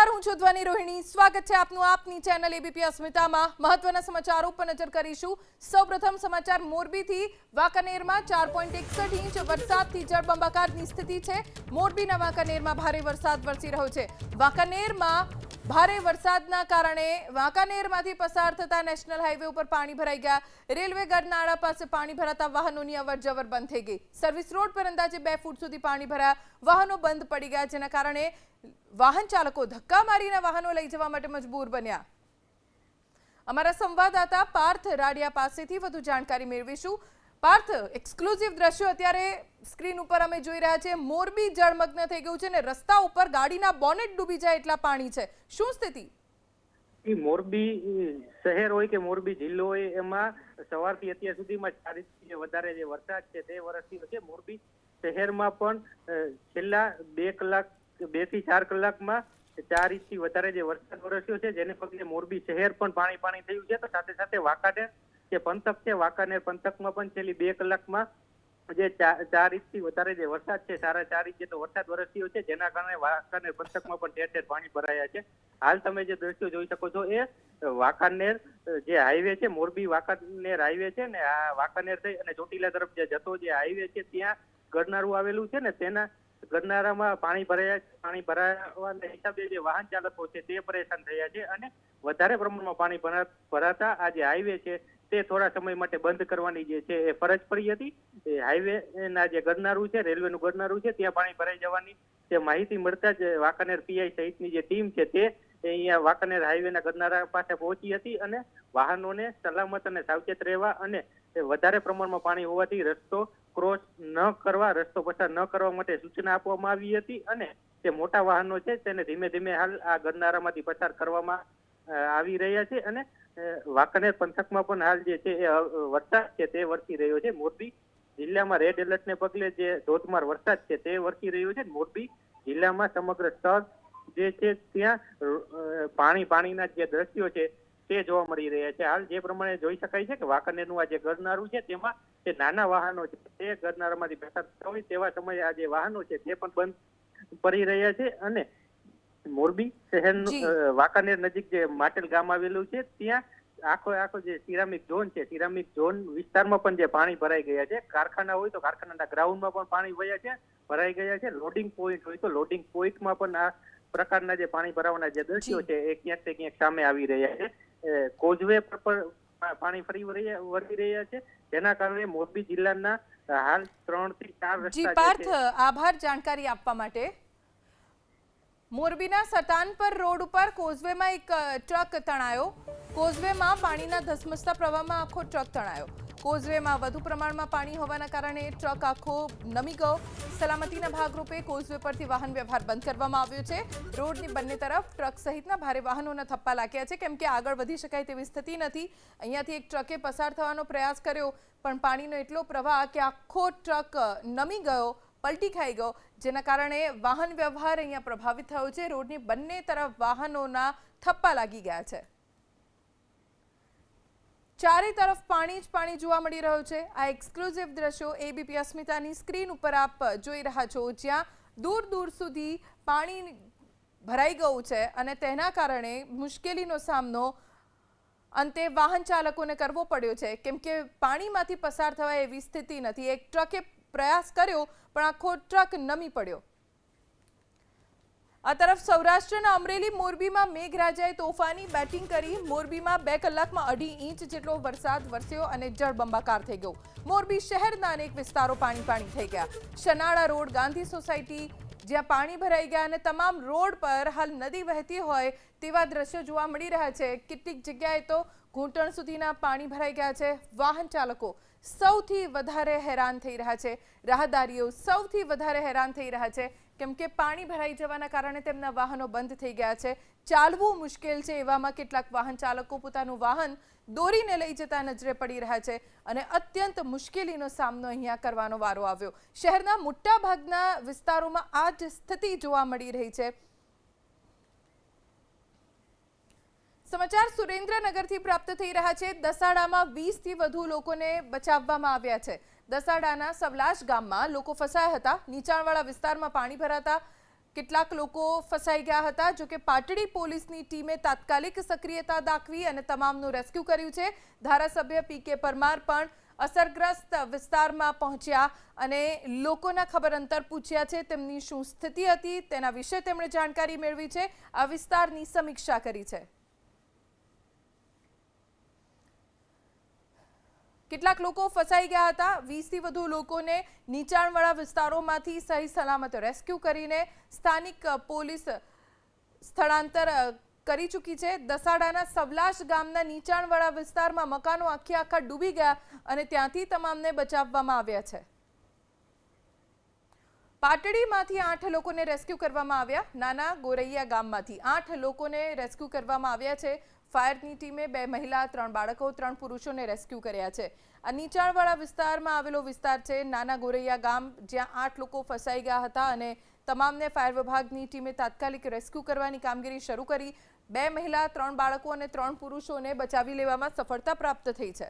નમસ્કાર, હું છું ધ્વની રોહિણી. સ્વાગત છે આપનું આપની ચેનલ એબીપી અસ્મિતામાં. મહત્વના સમાચારો પર નજર કરીશું. સૌપ્રથમ સમાચાર મોરબીથી. વાંકાનેરમાં 4.61 ઇંચ વરસાદથી જળબંબાકારની સ્થિતિ છે. મોરબીના વાંકાનેરમાં ભારે વરસાદ વરસી રહ્યો છે. વાંકાનેરમાં ભારે વરસાદના કારણે વાંકાનેરમાંથી પસાર થતા નેશનલ હાઈવે ઉપર પાણી ભરાઈ ગયા. રેલવે ગરનાળા પાસે પાણી ભરાતા વાહનોની અવરજવર બંધ થઈ ગઈ. સર્વિસ રોડ પર અંદાજે 2 ફૂટ સુધી પાણી ભરાયા. વાહનો બંધ પડી ગયા, જેના કારણે વાહન ચાલકો ધક્કા મારીને વાહનો લઈ જવા માટે મજબૂર બન્યા. અમારા સંવાદદાતા પાર્થ રાડિયા પાસેથી વધુ જાણકારી મેળવીશું. પાર્થ, એક્સક્લુઝિવ દ્રશ્યો અત્યારે સ્ક્રીન ઉપર અમે જોઈ રહ્યા છીએ. મોરબી જળમગ્ન થઈ ગયું છે અને રસ્તા ઉપર ગાડીના બોનેટ ડૂબી જાય એટલા પાણી છે. શું સ્થિતિ? મોરબી શહેર હોય કે મોરબી જિલ્લો હોય, એમાં સવારથી અત્યાર સુધીમાં 4 ઇંચથી વધારે જે વરસાદ છે તે વરસ્યો છે. મોરબી શહેરમાં પણ છેલ્લા 2 થી 4 કલાકમાં 4 ઇંચથી વધારે જે વરસાદ વરસ્યો છે, જેને પગલે મોરબી શહેર પણ પાણી થયું છે. તો સાથે સાથે વાંકાનેર જે પંથક છે, વાંકાનેર પંથકમાં પણ છેલ્લી 2 કલાકમાં જે 4 ઇંચથી વધારે જે વરસાદ છે, 4.5 ઇંચ જેટલો વરસાદ વરસ્યો છે, જેના કારણે વાંકાનેર પંથકમાં પણ ઠેર ઠેર પાણી ભરાયા છે. હાલ તમે જે દ્રશ્યો જોઈ શકો છો એ વાંકાનેર જે હાઈવે છે, મોરબી વાંકાનેર હાઈવે છે ને, આ વાંકાનેર થઈ અને ચોટીલા તરફ જે જતો જે હાઈવે છે, ત્યાં ગરનાળું આવેલું છે ને, તેના ગરનાળામાં પાણી ભરાયા છે. પાણી ભરાવાના હિસાબે જે વાહન ચાલકો છે તે પરેશાન થયા છે અને વધારે પ્રમાણમાં પાણી ભરાતા આ જે હાઈવે છે તે થોડા સમય માટે બંધ કરવાની જે છે એ ફરજ પડી હતી. એ હાઈવે ના જે ગરનાળું છે, રેલવેનું ગરનાળું છે, ત્યાં પાણી ભરાઈ જવાની જે માહિતી મળતા જ વાંકાનેર પીઆઈ સહિતની જે ટીમ છે તે અહીંયા વાંકાનેર હાઈવેના ગરનાળા પાસે પહોંચી હતી અને વાહનોને સલામત અને સાવચેત રહેવા અને વધારે પ્રમાણમાં પાણી હોવાથી રસ્તો ક્રોસ ન કરવા, રસ્તો પસાર ન કરવા માટે સૂચના આપવામાં આવી હતી અને જે મોટા વાહનો છે તેને ધીમે ધીમે હાલ આ ગરનાળામાંથી પસાર કરવામાં આવી રહ્યા છે. અને વાંકાનેર પંથકમાં પણ હાલ જે છે એ વરસાદ છે તે વરસી રહ્યો છે. મોરબી જિલ્લામાં રેડ એલર્ટને પગલે જે ધોધમાર વરસાદ છે તે વરસી રહ્યો છે. મોરબી જિલ્લામાં સમગ્ર સ્તર જે છે ત્યાં પાણીના જે દ્રશ્યો છે તે જોવા મળી રહ્યા છે. હાલ જે પ્રમાણે જોઈ શકાય છે કે વાંકાનેરનું આ જે ગરનાળું છે તેમાં જે નાના વાહનો છે તે ગરનાળામાંથી પસાર થતા હોય તેવા સમયે આ જે વાહનો છે તે પણ બંધ પડી રહ્યા છે. અને મોરબી શહેરનું વાંકાનેર નજીક જે માટેલ ગામ આવેલું છે, ત્યાં આખો જે સિરામિક ઝોન છે, સિરામિક ઝોન વિસ્તારમાં પણ જે પાણી ભરાઈ ગયા છે. કારખાના હોય તો કારખાનાના ગ્રાઉન્ડમાં પણ પાણી ભરાઈ ગયા છે. લોડિંગ પોઈન્ટ હોય તો લોડિંગ પોઈન્ટમાં પણ આ પ્રકારના જે પાણી ભરાવાના જે દ્રશ્યો છે એ ક્યાંક ને ક્યાંક સામે આવી રહ્યા છે. કોઝવે પર પાણી ફરી વળી રહ્યા છે, જેના કારણે મોરબી જિલ્લાના હાલ 3 થી 4 રસ્તા. જી પાર્થ, આભાર જાણકારી આપવા માટે. મોરબીના સતાનપર રોડ ઉપર કોઝવેમાં એક ટ્રક તણાયો. કોઝવેમાં પાણીના ધસમસતા પ્રવાહમાં આખો ટ્રક તણાયો. કોઝવેમાં વધુ પ્રમાણમાં પાણી હોવાના કારણે ટ્રક આખો નમી ગયો. સલામતીના ભાગરૂપે કોઝવે પરથી વાહન વ્યવહાર બંધ કરવામાં આવ્યો છે. રોડની બંને તરફ ટ્રક સહિતના ભારે વાહનોના થપ્પા લાગ્યા છે, કેમ કે આગળ વધી શકાય તેવી સ્થિતિ નથી. અહીંયાથી એક ટ્રકે પસાર થવાનો પ્રયાસ કર્યો, પણ પાણીનો એટલો પ્રવાહ કે આખો ટ્રક નમી ગયો, પલટી ખાઈ ગયો, જેના કારણે વાહન વ્યવહાર અહીંયા પ્રભાવિત થયો છે. રોડની બંને તરફ વાહનોના થપ્પા લાગી ગયા છે. ચારે તરફ પાણી જ પાણી જોવા મળી રહ્યું છે. આ એક્સક્લુઝિવ દ્રશ્યો એબીપી અસ્મિતાની સ્ક્રીન ઉપર આપ જોઈ રહ્યા છો, જ્યાં દૂર દૂર સુધી પાણી ભરાઈ ગયું છે અને તેના કારણે મુશ્કેલીનો સામનો અંતે વાહન ચાલકોને કરવો પડ્યો છે, કેમ કે પાણીમાંથી પસાર થવાય એવી સ્થિતિ નથી. એક ટ્રકે પ્રયાસ કર્યો પણ આખો ટ્રક નમી પડ્યો. આ તરફ સૌરાષ્ટ્રના અમરેલી મોરબીમાં મેઘરાજાએ તોફાની બેટિંગ કરી. મોરબીમાં 2 કલાકમાં 2.5 ઇંચ જેટલો વરસાદ વરસ્યો અને જળબંબાકાર થઈ ગયો. મોરબી શહેરના અનેક વિસ્તારો પાણી થઈ ગયા. શનાળા રોડ, ગાંધી સોસાયટી, જ્યાં પાણી ભરાઈ ગયા અને તમામ રોડ પર હાલ નદી વહેતી હોય તેવા દ્રશ્યો જોવા મળી રહ્યા છે. કેટલીક જગ્યાએ તો ઘૂંટણ સુધીના પાણી ભરાઈ ગયા છે. વાહન ચાલકો સૌથી વધારે હેરાન થઈ રહ્યા છે. રાહદારીઓ સૌથી વધારે હેરાન થઈ રહ્યા છે, કેમ કે પાણી ભરાઈ જવાના કારણે તેમના વાહનો બંધ થઈ ગયા છે. ચાલવું મુશ્કેલ છે. એવામાં કેટલાક વાહન ચાલકો પોતાનું વાહન દોરીને લઈ જતા નજરે પડી રહ્યા છે અને અત્યંત મુશ્કેલીનો સામનો અહીંયા કરવાનો વારો આવ્યો. શહેરના મોટા ભાગના વિસ્તારોમાં આ જ સ્થિતિ જોવા મળી રહી છે. સમાચાર સુરેન્દ્રનગરથી પ્રાપ્ત થઈ રહ્યા છે. દસાડામાં 20 થી વધુ લોકોને બચાવવામાં આવ્યા છે. દસાડાના સવલાશ ગામમાં લોકો ફસાયા હતા. નીચાણવાળા વિસ્તારમાં પાણી ભરાતા કેટલાક લોકો ફસાઈ ગયા હતા, જો કે પાટડી પોલીસની ટીમે તાત્કાલિક સક્રિયતા દાખવી અને તમામનું રેસ્ક્યુ કર્યું છે. ધારાસભ્ય પીકે પરમાર પણ અસરગ્રસ્ત વિસ્તારમાં પહોંચ્યા અને લોકોના ખબર અંતર પૂછ્યા છે. તેમની શું સ્થિતિ હતી તેના વિશે તેમણે જાણકારી મેળવી છે. આ વિસ્તારની સમીક્ષા કરી છે. કેટલાક લોકો ફસાઈ ગયા હતા. 20થી વધુ લોકોને નીચાણવાળા વિસ્તારોમાંથી સહી સલામત રેસ્ક્યુ કરીને સ્થાનિક પોલીસ સ્થળાંતર કરી ચૂકી છે. દસાડાના સવલાશ ગામના નીચાણવાળા વિસ્તારમાં મકાનો આખા ડૂબી ગયા અને ત્યાંથી તમામને બચાવવામાં આવ્યા છે. પાટડીમાંથી 8 લોકોને રેસ્ક્યુ કરવામાં આવ્યા. નાના ગોરૈયા ગામમાંથી 8 લોકોને રેસ્ક્યુ કરવામાં આવ્યા છે. ફાયરની ટીમે 2 મહિલા, 3 બાળકો, 3 પુરુષોને રેસ્ક્યુ કર્યા છે. આ નીચાણવાળા વિસ્તારમાં આવેલો વિસ્તાર છે નાના ગોરૈયા ગામ, જ્યાં 8 લોકો ફસાઈ ગયા હતા અને તમામને ફાયર વિભાગની ટીમે તાત્કાલિક રેસ્ક્યુ કરવાની કામગીરી શરૂ કરી. 2 મહિલા, 3 બાળકો અને 3 પુરુષોને બચાવી લેવામાં સફળતા પ્રાપ્ત થઈ છે.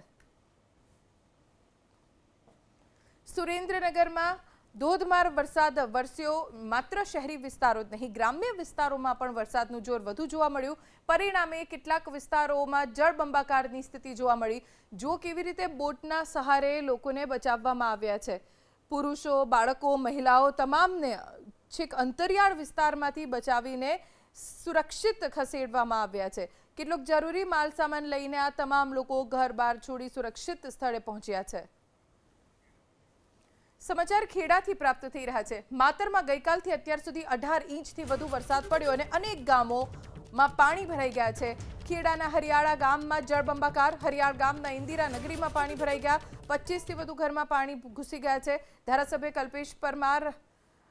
સુરેન્દ્રનગરમાં ધોધમાર વરસાદ વરસ્યો. માત્ર શહેરી વિસ્તારો જ નહીં, ગ્રામ્ય વિસ્તારોમાં પણ વરસાદનું જોર વધુ જોવા મળ્યું. પરિણામે કેટલાક વિસ્તારોમાં જળબંબાકારની સ્થિતિ જોવા મળી. જો કેવી રીતે બોટના સહારે લોકોને બચાવવામાં આવ્યા છે. પુરુષો, બાળકો, મહિલાઓ તમામને છેક અંતરિયાળ વિસ્તારમાંથી બચાવીને સુરક્ષિત ખસેડવામાં આવ્યા છે. કેટલોક જરૂરી માલ સામાન લઈને આ તમામ લોકો ઘર-બાર છોડી સુરક્ષિત સ્થળે પહોંચ્યા છે. સમાચાર ખેડાથી પ્રાપ્ત થઈ રહ્યા છે. માતરમાં ગઈકાલથી અત્યાર સુધી 18 ઇંચથી વધુ વરસાદ પડ્યો અને અનેક ગામોમાં પાણી ભરાઈ ગયા છે. ખેડાના હરિયાળા ગામમાં જળબંબાકાર, હરિયાળ ગામના ઇન્દિરા નગરીમાં પાણી ભરાઈ ગયા. 25થી વધુ ઘરમાં પાણી ઘૂસી ગયા છે. ધારાસભ્ય કલ્પેશ પરમાર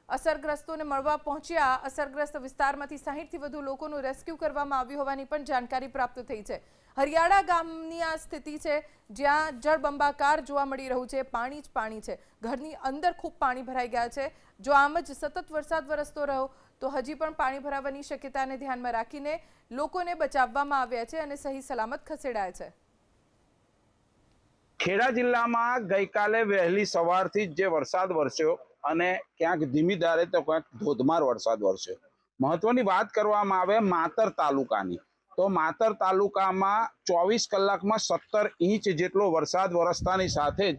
અસરગ્રસ્તોને મળવા પહોંચ્યા. અસરગ્રસ્ત વિસ્તારમાંથી 60થી વધુ લોકોનું રેસ્ક્યુ કરવામાં આવ્યું હોવાની પણ જાણકારી પ્રાપ્ત થઈ છે. હરિયાળા ગામની આ સ્થિતિ છે જ્યાં જળબંબાકાર જોવા મળી રહ્યું છે. પાણી જ પાણી છે. ઘરની અંદર ખૂબ પાણી ભરાઈ ગયા છે. જો આમ જ સતત વરસાદ વરસતો રહ્યો તો હજી પણ પાણી ભરાવાની શક્યતાને ધ્યાનમાં રાખીને લોકોને બચાવવામાં આવ્યા છે અને સહી સલામત ખસેડાયા છે. ખેડા જિલ્લામાં ગઈકાલે વહેલી સવારથી જ જે વરસાદ વરસ્યો અને ક્યાંક ધીમી ધારે તો ક્યાંક ધોધમાર વરસાદ વરસ્યો. મહત્વની વાત કરવામાં આવે માતર તાલુકાની, તો માતર તાલુકામાં 24 કલાકમાં 17 ઇંચ જેટલો વરસાદ વરસતાની સાથે જ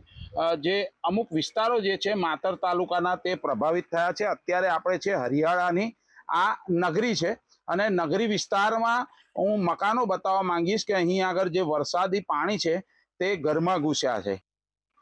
જે અમુક વિસ્તારો જે છે માતર તાલુકાના તે પ્રભાવિત થયા છે. અત્યારે આપણે છે હરિયાળાની આ નગરી છે અને નગરી વિસ્તારમાં હું મકાનો બતાવવા માંગીશ કે અહીં આગળ જે વરસાદી પાણી છે તે ઘરમાં ઘૂસ્યા છે.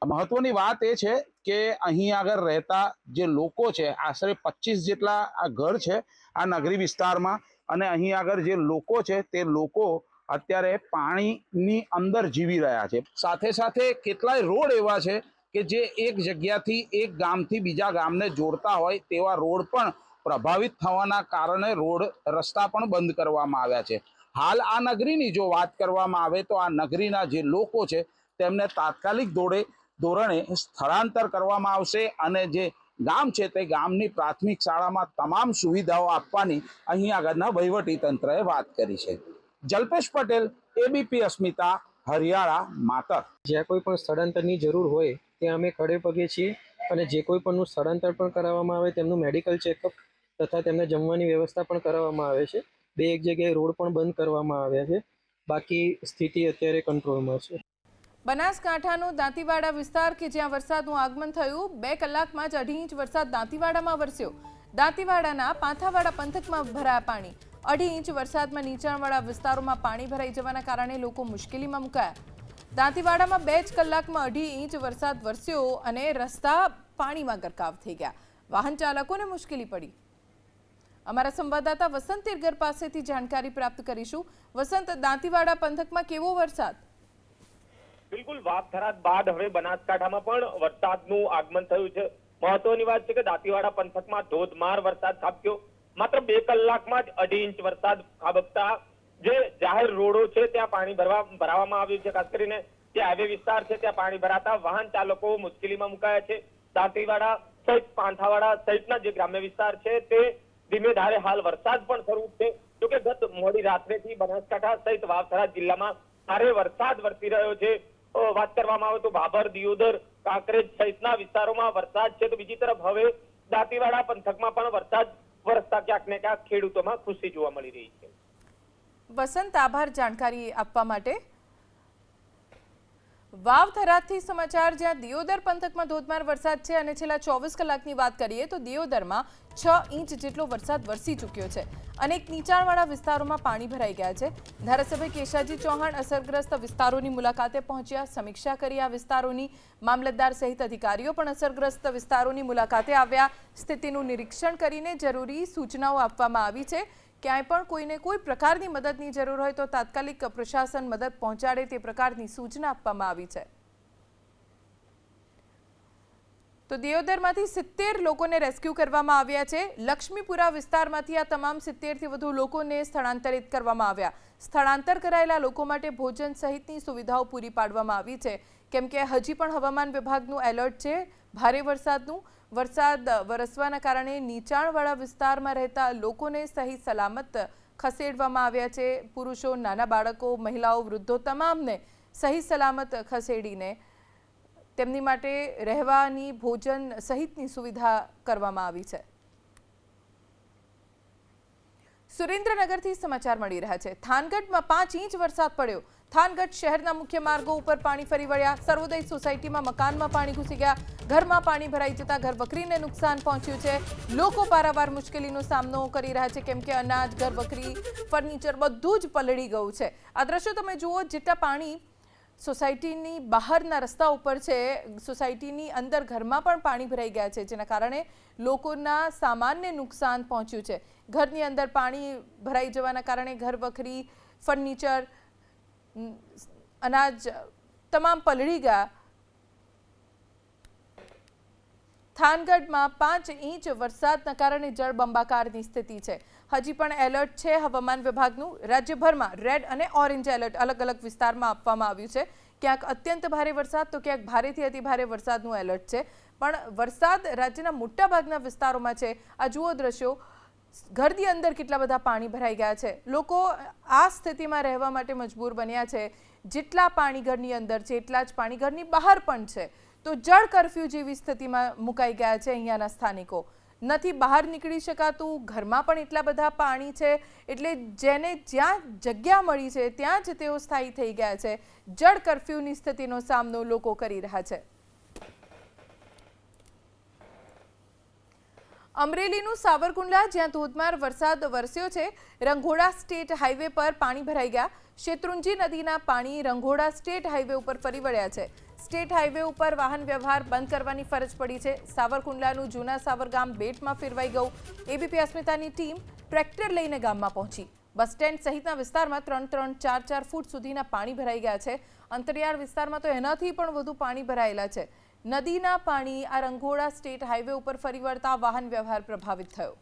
મહત્વની વાત એ છે કે અહીં આગળ રહેતા જે લોકો છે આશરે 25 જેટલા આ ઘર છે આ નગરી વિસ્તારમાં અને અહીં આગળ જે લોકો છે તે લોકો અત્યારે પાણીની અંદર જીવી રહ્યા છે. સાથે સાથે કેટલાય રોડ એવા છે કે જે એક જગ્યાથી એક ગામથી બીજા ગામને જોડતા હોય તેવા રોડ પણ પ્રભાવિત થવાના કારણે રોડ રસ્તા પણ બંધ કરવામાં આવ્યા છે. હાલ આ નગરીની જો વાત કરવામાં આવે તો આ નગરીના જે લોકો છે તેમને તાત્કાલિક ધોરણે સ્થળાંતર કરવામાં આવશે અને જે ગામ છે તે ગામની પ્રાથમિક શાળામાં તમામ સુવિધાઓ આપવાની અહીં આગળના વહીવટી તંત્રએ વાત કરી છે. જલ્પેશ પટેલ, એબીપી અસ્મિતા, હરિયાળા, માતર. જ્યાં કોઈ પણ સ્થળાંતરની જરૂર હોય ત્યાં અમે ખડે પગે છીએ અને જે કોઈ પણનું સ્થળાંતર પણ કરાવવામાં આવે તેમનું મેડિકલ ચેકઅપ તથા તેમને જમવાની વ્યવસ્થા પણ કરાવવામાં આવે છે. 2 જગ્યાએ રોડ પણ બંધ કરવામાં આવ્યા છે. બાકી સ્થિતિ અત્યારે કંટ્રોલમાં છે. બનાસકાંઠાનો દાંતીવાડા વિસ્તાર કે જ્યાં વરસાદનું આગમન થયું, 2 કલાકમાં જ 2.5 ઇંચ વરસાદ દાંતીવાડામાં વરસ્યો. દાંતીવાડાના પાંથાવાડા પંથકમાં ભરાયા પાણી. 2.5 ઇંચ વરસાદમાં નીચાણવાળા વિસ્તારોમાં પાણી ભરાઈ જવાના કારણે લોકો મુશ્કેલીમાં મુકાયા. દાંતીવાડામાં 2 જ કલાકમાં 2.5 ઇંચ વરસાદ વરસ્યો અને રસ્તા પાણીમાં ગરકાવ થઈ ગયા. વાહન ચાલકોને મુશ્કેલી પડી. અમારા સંવાદદાતા વસંત તિરગર પાસેથી જાણકારી પ્રાપ્ત કરીશું. વસંત, દાંતીવાડા પંથકમાં કેવો વરસાદ? બિલકુલ, વાવથરાદ બાદ હવે બનાસકાંઠામાં પણ વરસાદનું આગમન થયું છે. મહત્વની વાત છે કે દાંતીવાડા પંથકમાં ધોધમાર વરસાદ ખાબક્યો. માત્ર 2 કલાકમાં જ 2.5 ઇંચ વરસાદ ખાબકતા જે જાહેર રોડો છે ત્યાં પાણી ભરાવામાં આવ્યું છે. ખાસ કરીને જે હાઈવે વિસ્તાર છે ત્યાં પાણી ભરાતા વાહન ચાલકો મુશ્કેલીમાં મુકાયા છે. દાંતીવાડા સહિત પાંથાવાડા સહિતના જે ગ્રામ્ય વિસ્તાર છે તે ધીમે ધારે હાલ વરસાદ પણ શરૂ છે. જોકે ગત મોડી રાત્રેથી બનાસકાંઠા સહિત વાવથરા જિલ્લામાં ભારે વરસાદ વરસી રહ્યો છે. વાત કરવામાં આવે તો ભાભર, દિયોદર, કાંકરેજ સહિતના વિસ્તારોમાં વરસાદ છે. તો બીજી તરફ હવે દાંતીવાડા પંથકમાં પણ વરસાદ વરસતા ક્યાંક ને ક્યાંક ખેડૂતોમાં ખુશી જોવા મળી રહી છે. વસંત, આભાર જાણકારી આપવા માટે. વાવ થરાદથી સમાચાર, જ્યાં દિયોદર પંથકમાં ધોધમાર વરસાદ છે અને છેલ્લા 24 કલાકની વાત કરીએ તો દિયોદરમાં 6 ઇંચ જેટલો વરસાદ વરસી ચૂક્યો છે. અનેક નીચાણવાળા વિસ્તારોમાં પાણી ભરાઈ ગયા છે. ધારાસભ્ય કેશાજી ચૌહાણ અસરગ્રસ્ત વિસ્તારોની મુલાકાતે પહોંચ્યા, સમીક્ષા કરી આ વિસ્તારોની. મામલતદાર સહિત અધિકારીઓ પણ અસરગ્રસ્ત વિસ્તારોની મુલાકાતે આવ્યા. સ્થિતિનું નિરીક્ષણ કરીને જરૂરી સૂચનાઓ આપવામાં આવી છે. ક્યાંય પણ કોઈને કોઈ પ્રકારની મદદની જરૂર હોય તો તાત્કાલિક પ્રશાસન મદદ પહોંચાડે તે પ્રકારની સૂચના આપવામાં આવી છે. તો દિયોદરમાંથી 70 લોકોને રેસ્ક્યુ કરવામાં આવ્યા છે. લક્ષ્મીપુરા વિસ્તારમાંથી આ તમામ 70 થી વધુ લોકોને સ્થળાંતરિત કરવામાં આવ્યા. સ્થળાંતર કરાયેલા લોકો માટે ભોજન સહિતની સુવિધાઓ પૂરી પાડવામાં આવી છે, કેમ કે હજી પણ હવામાન વિભાગનું એલર્ટ છે ભારે વરસાદનું. વરસાદ વરસવાના કારણે નીચાણવાળા વિસ્તારમાં રહેતા લોકોને સહી સલામત ખસેડવામાં આવ્યા છે. પુરુષો, નાના બાળકો, મહિલાઓ, વૃદ્ધો તમામને સહી સલામત ખસેડીને તેમની માટે રહેવાની, ભોજન સહિતની સુવિધા કરવામાં આવી છે. સુરેન્દ્રનગરથી સમાચાર મળી રહ્યા છે. થાનગઢમાં 5 ઇંચ વરસાદ પડ્યો. થાનગઢ શહેરના મુખ્ય માર્ગો ઉપર પાણી ફરી વળ્યા. સર્વોદય સોસાયટીમાં મકાનમાં પાણી ઘૂસી ગયા. ઘરમાં પાણી ભરાઈ જતા ઘર વકરીને નુકસાન પહોંચ્યું છે. લોકો પારાવાર મુશ્કેલીનો સામનો કરી રહ્યા છે, કેમ કે અનાજ, ઘર વકરી, ફર્નિચર બધું જ પલળી ગયું છે. આ દ્રશ્યો તમે જુઓ, જેટલા પાણી સોસાયટીની બહારના રસ્તા ઉપર છે, સોસાયટીની અંદર ઘરમાં પણ પાણી ભરાઈ ગયા છે, જેના કારણે લોકોના સામાનને નુકસાન પહોંચ્યું છે. ઘરની અંદર પાણી ભરાઈ જવાના કારણે ઘર વખરી, ફર્નિચર, અનાજ તમામ પલળી ગયા. થાનગઢમાં 5 ઇંચ વરસાદના કારણે જળબંબાકારની સ્થિતિ છે. હજી પણ એલર્ટ છે હવામાન વિભાગનું. રાજ્યભરમાં રેડ અને ઓરેન્જ એલર્ટ અલગ અલગ વિસ્તારમાં આપવામાં આવ્યું છે. ક્યાંક અત્યંત ભારે વરસાદ તો ક્યાંક ભારેથી અતિભારે વરસાદનું એલર્ટ છે. પણ વરસાદ રાજ્યના મોટાભાગના વિસ્તારોમાં છે. આ જુઓ દ્રશ્યો, ઘરની અંદર કેટલા બધા પાણી ભરાઈ ગયા છે. લોકો આ સ્થિતિમાં રહેવા માટે મજબૂર બન્યા છે. જેટલા પાણી ઘરની અંદર છે એટલા જ પાણી ઘરની બહાર પણ છે. તો જળ કરફ્યુ જેવી સ્થિતિમાં મુકાઈ ગયા છે અહીંયાના સ્થાનિકો. નથી બહાર નીકળી શકાતું, ઘરમાં પણ એટલા બધા પાણી છે, એટલે જેને જ્યાં જગ્યા મળી છે ત્યાં જ તેઓ સ્થાયી થઈ ગયા છે. જળ કરફ્યુની સ્થિતિનો સામનો લોકો કરી રહ્યા છે. અમરેલીનું સાવરકુંડલા, જ્યાં ધોધમાર વરસાદ વરસ્યો છે. રંઘોડા સ્ટેટ હાઈવે પર પાણી ભરાઈ ગયા. શેત્રુંજી નદીના પાણી રંઘોડા સ્ટેટ હાઈવે ઉપર ફરી વળ્યા છે. સ્ટેટ હાઈવે ઉપર વાહન વ્યવહાર બંધ કરવાની ફરજ પડી છે. સાવરકુંડલાનું જૂના સાવર ગામ બેટમાં ફેરવાઈ ગયું. એબીપી અસ્મિતાની ટીમ ટ્રેક્ટર લઈને ગામમાં પહોંચી. બસ સ્ટેન્ડ સહિતના વિસ્તારમાં 3-3, 4-4 ફૂટ સુધીના પાણી ભરાઈ ગયા છે. અંતરિયાળ વિસ્તારમાં તો એનાથી પણ વધુ પાણી ભરાયેલા છે. નદીના પાણી આ રંઘોડા સ્ટેટ હાઈવે ઉપર ફરી વળતા વાહન વ્યવહાર પ્રભાવિત થયો.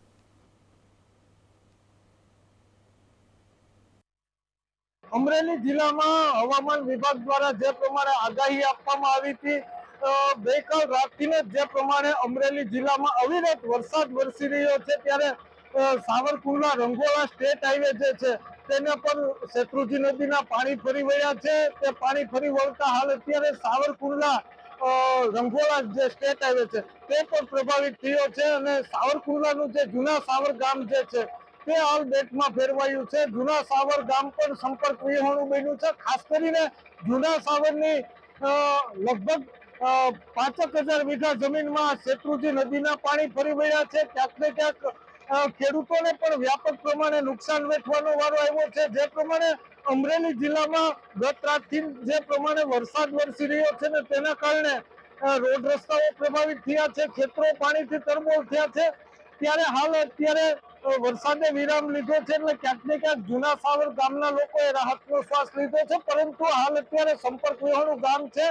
અમરેલી જિલ્લામાં હવામાન વિભાગ દ્વારા જે પ્રમાણે આગાહી આપવામાં આવી હતી, ગઈકાલ રાતથી જે પ્રમાણે અમરેલી જિલ્લામાં અવિરત વરસાદ વરસી રહ્યો છે, ત્યારે સાવરકુંડલા રંગોળા સ્ટેટ હાઈવે જે છે તેને પર શેત્રુંજી નદીના પાણી ફરી વળ્યા છે. તે પાણી ફરી વળતા હાલ અત્યારે સાવરકુંડલા રંગોળા જે સ્ટેટ હાઈવે છે તે પણ પ્રભાવિત થયો છે અને સાવરકુંડલાનું જે જૂના સાવર ગામ જે છે તે હાલ બેટમાં ફેરવાયું છે. જૂના સાવર ગામ પણ સંપર્ક વિહોણું બન્યું છે. ખાસ કરીને જૂના સાવરની લગભગ 5,000 વીઘા જમીનમાં શેત્રુંજી નદીના પાણી ફરી વળ્યા છે. ક્યાંક ને ક્યાંક ખેડૂતોને પણ વ્યાપક પ્રમાણે નુકસાન વેઠવાનો વારો આવ્યો છે. જે પ્રમાણે અમરેલી જિલ્લામાં ગત રાતથી જે પ્રમાણે વરસાદ વરસી રહ્યો છે ને તેના કારણે રોડ રસ્તાઓ પ્રભાવિત થયા છે, ખેતરો પાણીથી તરબોળ થયા છે. ત્યારે હાલ અત્યારે વરસાદે વિરામ લીધો છે, એટલે ક્યાંક ને ક્યાંક જૂના સાવર ગામના લોકોએ રાહતનો શ્વાસ લીધો છે. પરંતુ હાલ અત્યારે સંપર્ક વિહોણું ગામ છે.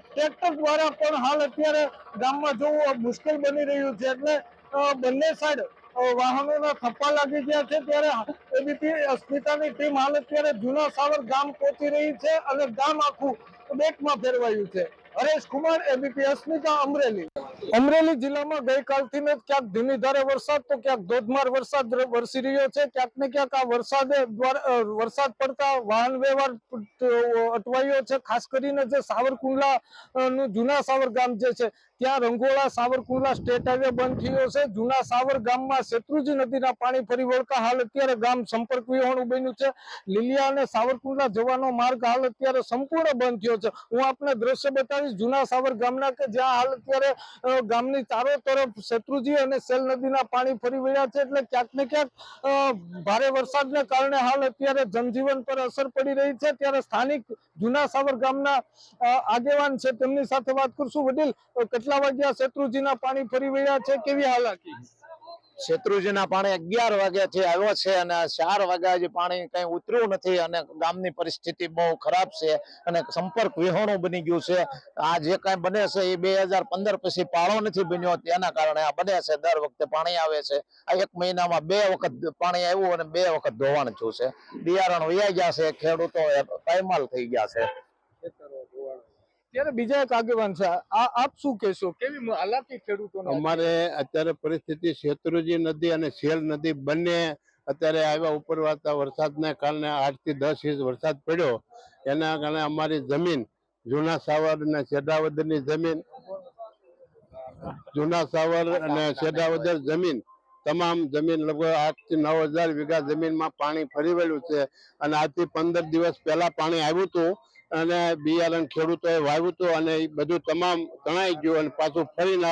ટ્રેક્ટર દ્વારા પણ હાલ અત્યારે ગામમાં જવું મુશ્કેલ બની રહ્યું છે, એટલે બંને સાઈડ વાહનોના થપ્પા લાગી ગયા છે. ત્યારે એબીપી અસ્મિતાની ટીમ હાલ અત્યારે જૂના સાવર ગામ પહોંચી રહી છે અને ગામ આખું બેટમાં ફેરવાયું છે. હરેશ કુમાર, એબીપી અસ્મિતા, અમરેલી. અમરેલી જિલ્લામાં ગઈકાલથી જ ક્યાંક ધીમી ધારે વરસાદ તો ક્યાંક ધોધમાર વરસાદ વરસી રહ્યો છે. ક્યાંક ને ક્યાંક આ વરસાદ પડતા વાહન વ્યવહાર અટવાયો છે. ખાસ કરીને જે સાવરકુંડલા નું જૂના સાવર ગામ જે છે ત્યાં રંગોળા સાવરકુંડલા સ્ટેટ હાઈવે બંધ થયો છે. જૂના સાવર ગામમાં શેત્રુંજી નદીના પાણી ફરી વળતા હાલ અત્યારે ગામ સંપર્ક વિહોણું બન્યું છે. લીલિયા અને સાવરકુંડલા જવાનો માર્ગ હાલ અત્યારે સંપૂર્ણ બંધ થયો છે. હું આપને દ્રશ્ય બતાવીશ જૂના સાવર ગામના કે જ્યાં હાલ અત્યારે ગામની ચારો તરફ શેત્રુંજી અને સેલ નદીના પાણી ફરી વળ્યા છે. એટલે ક્યાંક ને ક્યાંક ભારે વરસાદને કારણે હાલ અત્યારે જનજીવન પર અસર પડી રહી છે. ત્યારે સ્થાનિક જૂના સાવર ગામના આગેવાન છે તેમની સાથે વાત કરશું. વડીલ, કેટલા વાગ્યા શેત્રુંજીના પાણી ફરી વળ્યા છે, કેવી હાલાકી? શેત્રુંજીના પાણી 11 વાગ્યાથી આવ્યો છે અને 4 વાગ્યા હજી પાણી કઈ ઉતર્યું નથી અને ગામની પરિસ્થિતિ બહુ ખરાબ છે અને સંપર્ક વિહોણું બની ગયું છે. આ જે કઈ બને છે એ 2015 પછી પાળો નથી બન્યો, તેના કારણે આ બને છે. દર વખતે પાણી આવે છે. આ 1 મહિનામાં 2 વખત પાણી આવ્યું અને 2 વખત ધોવાણ થયું છે. બિયારણ વૈયા ગયા છે, ખેડૂતો પાયમાલ થઈ ગયા છે. ત્યારે બીજા એક આગેવાન છે, આપ શું કહેશો, કેવી હાલાકી ખેડૂતોને? અમારે અત્યારે પરિસ્થિતિ શેત્રુંજી નદી અને સેલ નદી બંને અત્યારે આવ્યા ઉપરવાસતા વરસાદને કારણે 8 થી 10 ઇંચ વરસાદ પડ્યો. એના કારણે અમારી જમીન જૂના સાવર અને સેડાવદરની જમીન જૂના સાવર અને સેડાવદર જમીન તમામ જમીન લગભગ 8 થી 9,000 વીઘા જમીનમાં પાણી ફરી વળ્યું છે. અને આજથી 15 દિવસ પહેલા પાણી આવ્યું હતું અને બિયારણ ખેડૂતોએ વાવ્યું હતું અને એ બધું તમામ તણાઈ ગયું અને પાછું ફરીને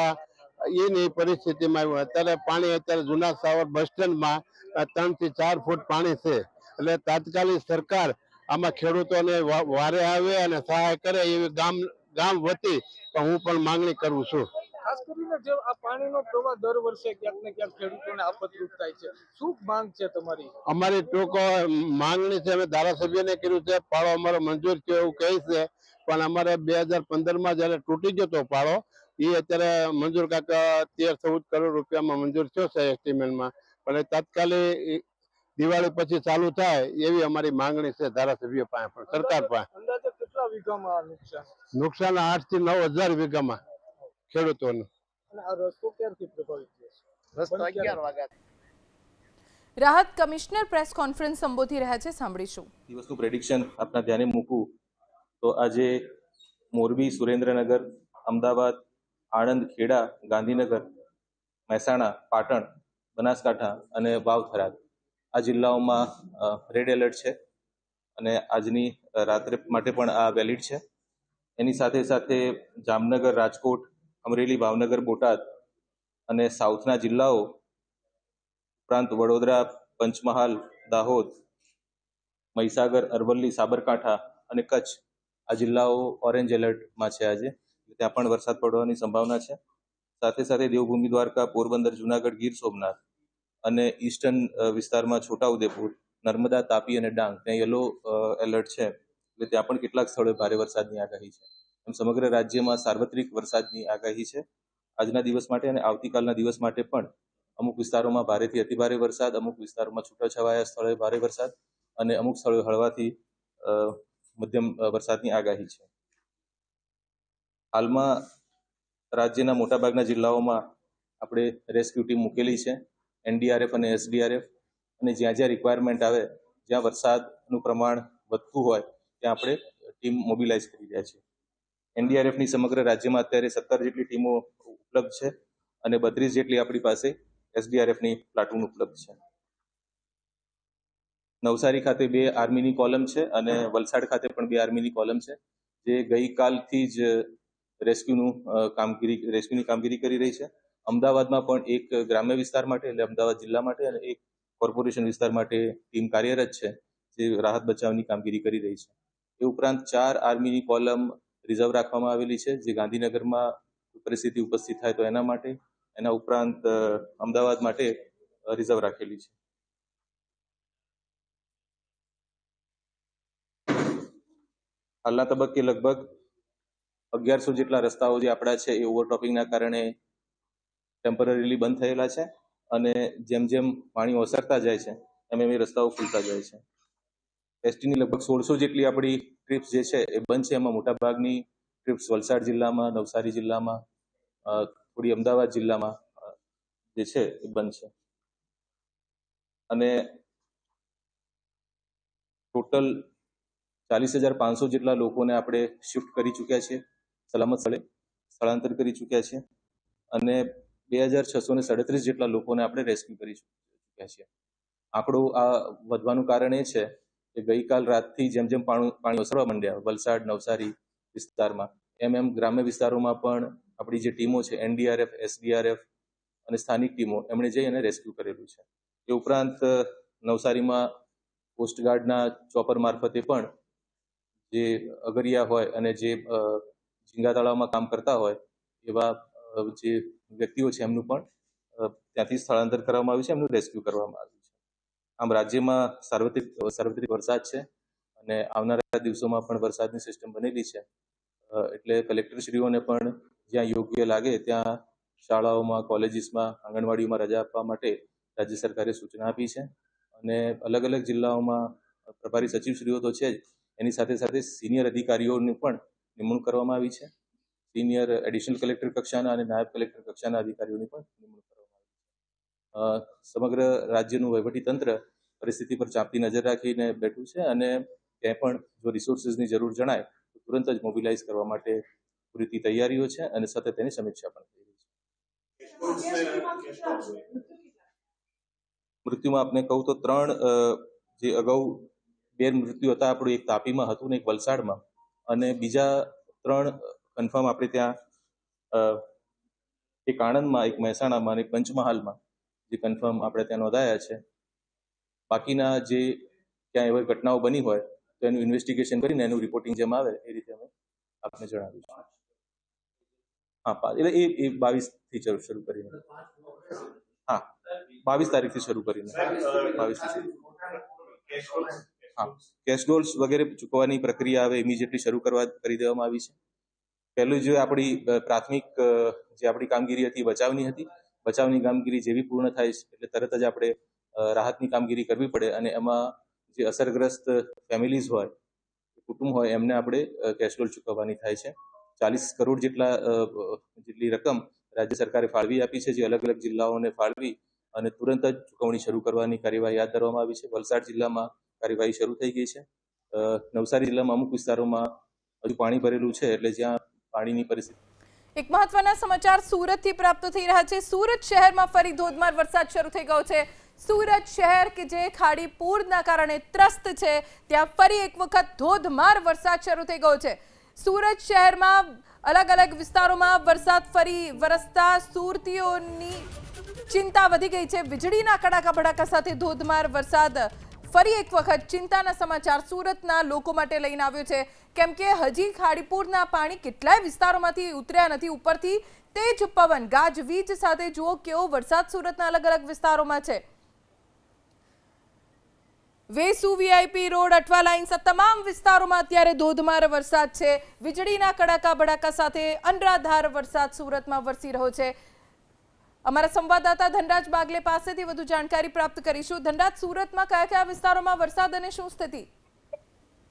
એની પરિસ્થિતિમાં આવ્યું. અત્યારે પાણી અત્યારે જૂના સાવર બસ સ્ટેન્ડમાં 3 થી 4 ફૂટ પાણી છે. એટલે તાત્કાલિક સરકાર આમાં ખેડૂતોને વારે આવે અને સહાય કરે એવી ગામ વતી હું પણ માંગણી કરું છું. ખાસ કરીને જે આ પાણીનો પ્રવાહ દર વર્ષે ક્યાંક ને ક્યાંક ખેડૂતોને આપતરૂપ થાય છે, શું માંગ છે તમારી? અમારી ટૂંક માંગણી છે, અમે ધારાસભ્યને કર્યું છે, પાળો અમારો મંજૂર થયો એવું કહે છે, પણ અમારે 2015માં જયારે તૂટી ગયો હતો પાળો, એ અત્યારે મંજૂર કાંક 13-14 કરોડ રૂપિયામાં મંજૂર થયો છે એસ્ટિમેટમાં. પણ તાત્કાલિક દિવાળી પછી ચાલુ થાય એવી અમારી માંગણી છે ધારાસભ્ય પાસે પણ સરકાર પાસે. અંદાજે કેટલા વીઘામાં નુકસાન 8 થી 9,000 વીઘામાં ખેડૂતોનું. અને આ રસ્તો ક્યારથી પ્રભાવિત થશે? રસ્તો 11 વાગ્યા. રાહત કમિશનર પ્રેસ કોન્ફરન્સ સંબોધી રહ્યા છે, સાંભળીશું. દિવસનું પ્રેડિક્શન આપના ધ્યાને મૂકું તો આજે મોરબી, સુરેન્દ્રનગર, અમદાવાદ, આણંદ, ખેડા, ગાંધીનગર, મહેસાણા, પાટણ, બનાસકાંઠા અને વાવ થરાદ આ જિલ્લાઓમાં રેડ એલર્ટ છે અને આજની રાત્રે માટે પણ આ વેલિડ છે. એની સાથે સાથે જામનગર, રાજકોટ, અમરેલી, ભાવનગર, બોટાદ અને સાઉથના જિલ્લાઓ ઉપરાંત વડોદરા, પંચમહાલ, દાહોદ, મહીસાગર, અરવલ્લી, સાબરકાંઠા અને કચ્છ આ જિલ્લાઓ ઓરેન્જ એલર્ટમાં છે. આજે ત્યાં પણ વરસાદ પડવાની સંભાવના છે. સાથે સાથે દેવભૂમિ દ્વારકા, પોરબંદર, જુનાગઢ, ગીર સોમનાથ અને ઈસ્ટર્ન વિસ્તારમાં છોટાઉદેપુર, નર્મદા, તાપી અને ડાંગ ત્યાં યલો એલર્ટ છે. એટલે ત્યાં પણ કેટલાક સ્થળોએ ભારે વરસાદની આગાહી છે. એમ સમગ્ર રાજ્યમાં સાર્વત્રિક વરસાદની આગાહી છે આજના દિવસ માટે અને આવતીકાલના દિવસ માટે પણ. અમુક વિસ્તારોમાં ભારેથી અતિભારે વરસાદ, અમુક વિસ્તારોમાં છૂટાછવાયા સ્થળોએ ભારે વરસાદ અને અમુક સ્થળોએ હળવાથી મધ્યમ વરસાદની આગાહી છે. હાલમાં રાજ્યના મોટાભાગના જિલ્લાઓમાં આપણે રેસ્ક્યુ ટીમ મૂકેલી છે, NDRF અને SDRF, અને જ્યાં જ્યાં રિક્વાયરમેન્ટ આવે, જ્યાં વરસાદનું પ્રમાણ વધતું હોય ત્યાં આપણે ટીમ મોબિલાઇઝ કરી રહ્યા છીએ. NDRFની સમગ્ર રાજ્યમાં અત્યારે 17 જેટલી ટીમો ઉપલબ્ધ છે અને 32 જેટલી આપણી પાસે SDRFની પ્લાટૂન ઉપલબ્ધ છે. નવસારી ખાતે 2 આર્મીની કોલમ છે અને વલસાડ ખાતે પણ 2 આર્મીની કોલમ છે, જે ગઈકાલથી જ રેસ્ક્યુની કામગીરી કરી રહી છે. અમદાવાદમાં પણ એક ગ્રામ્ય વિસ્તાર માટે એટલે અમદાવાદ જિલ્લા માટે અને એક કોર્પોરેશન વિસ્તાર માટે ટીમ કાર્યરત છે, જે રાહત બચાવની કામગીરી કરી રહી છે. એ ઉપરાંત 4 આર્મીની કોલમ રિઝર્વ રાખવામાં આવેલી છે, જે ગાંધીનગરમાં પરિસ્થિતિ ઉપસ્થિત થાય તો એના માટે, એના ઉપરાંત અમદાવાદ માટે રિઝર્વ રાખેલી છે. હાલના તબક્કે લગભગ 1100 જેટલા રસ્તાઓ જે આપણા છે એ ઓવરટોપિંગના કારણે ટેમ્પરરીલી બંધ થયેલા છે અને જેમ જેમ પાણી ઓસરતા જાય છે એમ એ રસ્તાઓ ખુલતા જાય છે. એસટીની લગભગ 1600 જેટલી આપણી ટ્રીપ્સ જે છે એ બંધ છે. એમાં મોટાભાગની ટ્રીપ્સ વલસાડ જિલ્લામાં, નવસારી જિલ્લામાં, થોડી અમદાવાદ જિલ્લામાં જે છે એ બંધ છે. અને ટોટલ 40,500 જેટલા લોકોને આપણે શિફ્ટ કરી ચૂક્યા છીએ, સલામત સ્થળે સ્થળાંતર કરી ચૂક્યા છીએ, અને 2,637 જેટલા લોકોને આપણે રેસ્ક્યુ કરી ચૂક્યા છીએ. આંકડો આ વધવાનું કારણ એ છે કે ગઈકાલ રાતથી જેમ જેમ પાણી ઓસરવા માંડ્યા વલસાડ, નવસારી વિસ્તારમાં, એમ ગ્રામ્ય વિસ્તારોમાં પણ આપણી જે ટીમો છે, NDRF, SDRF અને સ્થાનિક ટીમો, એમણે જઈ અને રેસ્ક્યુ કરેલું છે. એ ઉપરાંત નવસારીમાં કોસ્ટગાર્ડના ચોપર મારફતે પણ જે અગરિયા હોય અને જે ઝીંગા તળાવમાં કામ કરતા હોય એવા જે વ્યક્તિઓ છે એમનું પણ ત્યાંથી સ્થળાંતર કરવામાં આવ્યું છે, એમનું રેસ્ક્યુ કરવામાં આવ્યું છે. આમ રાજ્યમાં સાર્વત્રિક વરસાદ છે અને આવનારા દિવસોમાં પણ વરસાદની સિસ્ટમ બનેલી છે. એટલે કલેક્ટરશ્રીઓને પણ જ્યાં યોગ્ય લાગે ત્યાં શાળાઓમાં, કોલેજીસમાં, આંગણવાડીમાં રજા આપવા માટે રાજ્ય સરકારે સૂચના આપી છે. અને અલગ અલગ જિલ્લાઓમાં પ્રભારી સચિવશ્રીઓ તો છે જ, એની સાથે સાથે સિનિયર અધિકારીઓની પણ નિમણૂક કરવામાં આવી છે. સિનિયર એડિશનલ કલેક્ટર કક્ષાના અને નાયબ કલેક્ટર કક્ષાના અધિકારીઓની પણ નિમણૂક કરવામાં આવી છે. સમગ્ર રાજ્યનું વહીવટીતંત્ર પરિસ્થિતિ પર ચાંપતી નજર રાખીને બેઠું છે અને ક્યાંય પણ જો રિસોર્સિસની જરૂર જણાય તો તુરંત જ મોબિલાઇઝ કરવા માટે પૂરી તૈયારીઓ છે અને સતત તેની સમીક્ષા પણ થઈ રહી છે. મૃત્યુમાં આપને કહું તો 3 જે અગાઉ 2 મૃત્યુ હતા, આપણું એક તાપીમાં હતું ને એક વલસાડમાં, અને બીજા 3 કન્ફર્મ આપણે ત્યાં એક આણંદમાં, એક મહેસાણામાં અને એક પંચમહાલમાં જે કન્ફર્મ આપણે ત્યાં નોંધાયા છે. બાકીના જે ક્યાં એવી ઘટનાઓ બની હોય તો એનું ઇન્વેસ્ટિગેશન કરીને એનું રિપોર્ટિંગ જેમ આવે એ રીતે અમે આપને જણાવ્યું છે. હા, એટલે એ 22થી શરૂ કરીને, હા 22 તારીખથી શરૂ કરીને 22 હા, કેશ ડોલ્સ વગેરે ચૂકવવાની પ્રક્રિયા હવે ઇમિડિયેટલી શરૂ કરી દેવામાં આવી છે. પહેલું જે આપણી પ્રાથમિક જે આપણી કામગીરી હતી બચાવની કામગીરી જેવી પૂર્ણ થાય છે એટલે તરત જ આપણે રાહતની કામગીરી કરવી પડે, અને એમાં જે અસરગ્રસ્ત ફેમિલીઝ હોય, કુટુંબ હોય, એમને આપણે કેશ ડોલ ચૂકવવાની થાય છે. 40 કરોડ જેટલી રકમ રાજ્ય સરકારે ફાળવી આપી છે, જે અલગ અલગ જિલ્લાઓને ફાળવી અને તુરંત જ ચૂકવણી શરૂ કરવાની કાર્યવાહી હાથ ધરવામાં આવી છે. વલસાડ જિલ્લામાં કાર્યવાહી શરૂ થઈ ગઈ છે. નવસારી જિલ્લામાં અમુક વિસ્તારોમાં હજુ પાણી ભરેલું છે, એટલે જ્યાં પાણીની પરિસ્થિતિ. એક મહત્વના સમાચાર સુરતથી પ્રાપ્ત થઈ રહ્યા છે. સુરત શહેરમાં ફરી ધોધમાર વરસાદ શરૂ થઈ ગયો છે. સુરત શહેર કે જે ખાડી પૂરના કારણે ત્રસ્ત છે, ત્યાં ફરી એક વખત ધોધમાર વરસાદ શરૂ થઈ ગયો છે. સુરત શહેરમાં અલગ અલગ વિસ્તારોમાં વરસાદ ફરી વરસતા સુરતીઓની ચિંતા વધી ગઈ છે. વીજળીના કડાકા ભડાકા સાથે ધોધમાર વરસાદ ફરી એક વખત ચિંતાના સમાચાર સુરતના લોકો માટે લઈને આવ્યો છે, કેમ કે હજી ખાડીપુરના પાણી કેટલાય વિસ્તારોમાંથી ઉતર્યા નથી. ઉપરથી તેજ પવન, ગાજવીજ સાથે જુઓ કેવો વરસાદ સુરતના અલગ અલગ વિસ્તારોમાં છે. Vesu, VIP road, Athwa lines, તમામ વિસ્તારોમાં અત્યારે ધોધમાર વરસાદ છે. વીજળીના કડાકા ભડાકા સાથે અનરાધાર વરસાદ સુરતમાં વરસી રહ્યો છે. અમારા સંવાદદાતા ધનરાજ બાગલે પાસેથી વધુ જાણકારી પ્રાપ્ત કરીશું. ધનરાજ, સુરતમાં કયા કયા વિસ્તારોમાં વરસાદ અને શું સ્થિતિ?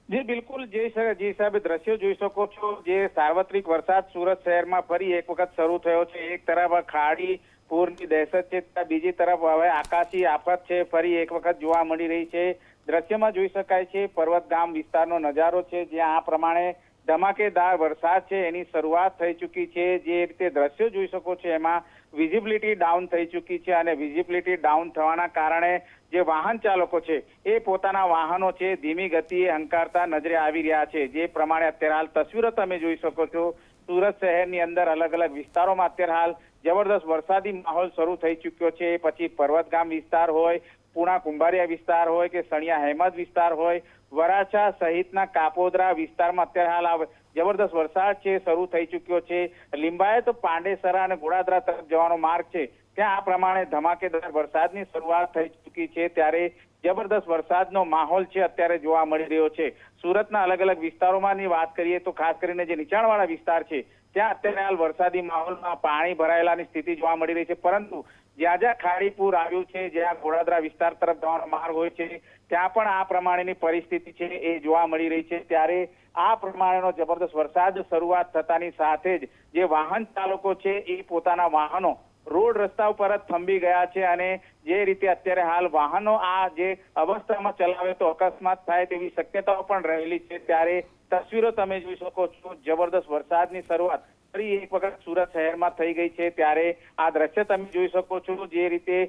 જી બિલકુલ, જે હિસાબે દ્રશ્યો જોઈ શકો છો, જે સાર્વત્રિક વરસાદ સુરત શહેરમાં ફરી એક વખત શરૂ થયો છે. એક તરફ ખાડી પૂરની દહેશત છે, બીજી તરફ હવે આકાશી આફત છે, ફરી એક વખત જોવા મળી રહી છે. દ્રશ્યમાં જોઈ શકાય છે પર્વત ગામ વિસ્તારનો નજારો છે, જ્યાં આ પ્રમાણે ધમાકેદાર વરસાદ છે એની શરૂઆત થઈ ચૂકી છે. જે રીતે દ્રશ્યો જોઈ શકો છો એમાં વિઝિબિલિટી ડાઉન થઈ ચૂકી છે, અને વિઝિબિલિટી ડાઉન થવાના કારણે જે વાહન ચાલકો છે એ પોતાના વાહનો છે ધીમી ગતિએ હંકારતા નજરે આવી રહ્યા છે. જે પ્રમાણે અત્યારે હાલ તસવીરો તમે જોઈ શકો છો, સુરત શહેરની અંદર અલગ અલગ વિસ્તારોમાં અત્યારે હાલ જબરદસ્ત વરસાદી માહોલ શરૂ થઈ ચૂક્યો છે. પછી પર્વતગામ વિસ્તાર હોય, પુણા કુંભારિયા વિસ્તાર હોય કે સણિયા હેમદ વિસ્તાર હોય, વરાછા સહિતના કાપોદરા વિસ્તારમાં અત્યારે હાલ જબરદસ્ત વરસાદ છે શરૂ થઈ ચૂક્યો છે. લિંબાયત, પાંડેસરા અને ગોડાદરા તરફ જવાનો માર્ગ છે, ત્યાં આ પ્રમાણે ધમાકેદાર વરસાદની શરૂઆત થઈ ચૂકી છે. ત્યારે જબરદસ્ત વરસાદનો માહોલ છે અત્યારે જોવા મળી રહ્યો છે. સુરતના અલગ અલગ વિસ્તારોમાંની વાત કરીએ તો ખાસ કરીને જે નીચાણવાળા વિસ્તાર છે ત્યાં અત્યારે હાલ વરસાદી માહોલમાં પાણી ભરાયેલાની સ્થિતિ જોવા મળી રહી છે. પરંતુ જ્યાં જ્યાં ખાડી પૂર આવ્યું છે, જ્યાં ગોળાદરા વિસ્તાર તરફ જવાનો માર્ગ હોય છે ત્યાં પણ આ પ્રમાણેની પરિસ્થિતિ છે એ જોવા મળી રહી છે. ત્યારે આ પ્રમાણેનો જબરદસ્ત વરસાદ શરૂઆત થતાની સાથે જ જે વાહન ચાલકો છે એ પોતાના વાહનો રોડ રસ્તા ઉપર જ થંભી ગયા છે અને જે રીતે અત્યારે હાલ વાહનો આ જે અવસ્થામાં ચલાવે તો અકસ્માત થાય તેવી શક્યતાઓ પણ રહેલી છે. ત્યારે તસવીરો તમે જોઈ શકો છો, જબરદસ્ત વરસાદની શરૂઆત ફરી એક વખત સુરત શહેરમાં થઈ ગઈ છે. ત્યારે આ દ્રશ્ય તમે જોઈ શકો છો, જે રીતે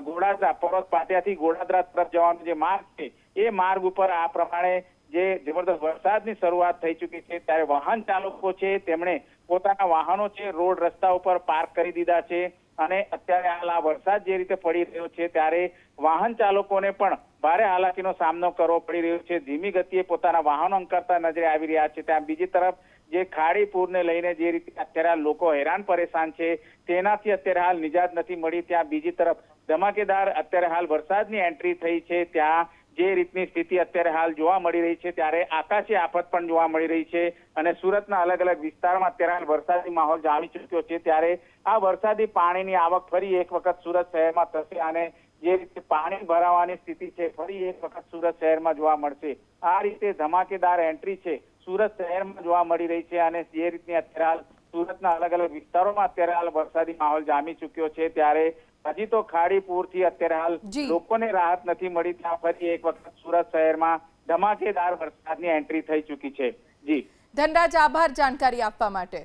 ગોળાદરા પર્વત પાટિયાથી ગોળાદરા તરફ જવાનો જે માર્ગ છે એ માર્ગ ઉપર આ પ્રમાણે જે જબરદસ્ત વરસાદની શરૂઆત થઈ ચૂકી છે. ત્યારે વાહન ચાલકો છે તેમણે પોતાના વાહનો છે રોડ રસ્તા ઉપર પાર્ક કરી દીધા છે અને અત્યારે હાલ આ વરસાદ જે રીતે પડી રહ્યો છે ત્યારે વાહન ચાલકોને પણ ભારે હાલાકીનો સામનો કરવો પડી રહ્યો છે. ધીમી ગતિએ પોતાના વાહનો અંકરતા નજરે આવી રહ્યા છે. ત્યાં બીજી તરફ જે ખાડી પૂરને લઈને જે રીતે અત્યારે હાલ લોકો હેરાન પરેશાન છે તેનાથી અત્યારે હાલ નિજાત નથી મળી. ત્યાં બીજી તરફ ધમાકેદાર અત્યારે હાલ વરસાદની એન્ટ્રી થઈ છે. ત્યાં જે રીતની સ્થિતિ અત્યારે હાલ જોવા મળી રહી છે ત્યારે આકાશી આફત પણ જોવા મળી રહી છે અને સુરતના અલગ અલગ વિસ્તારમાં અત્યારે હાલ વરસાદી માહોલ જામી ચૂક્યો છે. ત્યારે આ વરસાદી પાણીની આવક ફરી એક વખત સુરત શહેરમાં થશે અને જે રીતે પાણી ભરાવાની સ્થિતિ છે ફરી એક વખત સુરત શહેરમાં જોવા મળશે. આ રીતે ધમાકેદાર એન્ટ્રી છે સુરત શહેરમાં જોવા મળી રહી છે અને જે રીતની અત્યારે હાલ સુરતના અલગ અલગ વિસ્તારોમાં અત્યારે હાલ વરસાદી માહોલ જામી ચૂક્યો છે. ત્યારે હજી તો ખાડી પૂરથી અત્યારે હાલ લોકોને રાહત નથી મળી. ત્યાં ફરી એક વખત સુરત શહેરમાં ધમાકેદાર વરસાદની એન્ટ્રી થઈ ચૂકી છે. જી ધનરાજ, આભાર જાણકારી આપવા માટે.